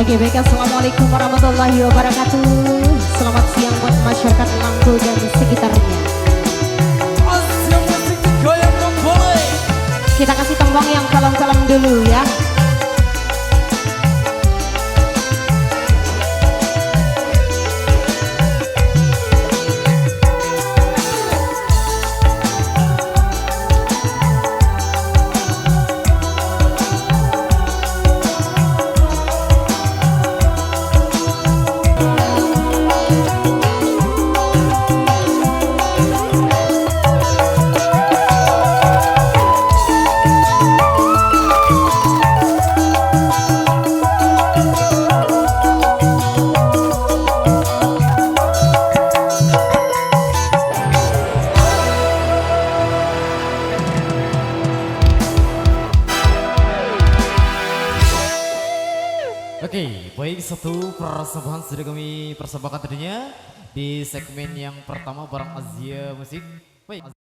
GBK. Assalamualaikum warahmatullahi wabarakatuh. Selamat siang buat masyarakat Langko dan sekitarnya. Kita kasih tembang yang kalem-kalem dulu ya. Oke, baik, satu persembahan sudah kami persembahkan tadinya di segmen yang pertama bareng Asia Musik. Baik.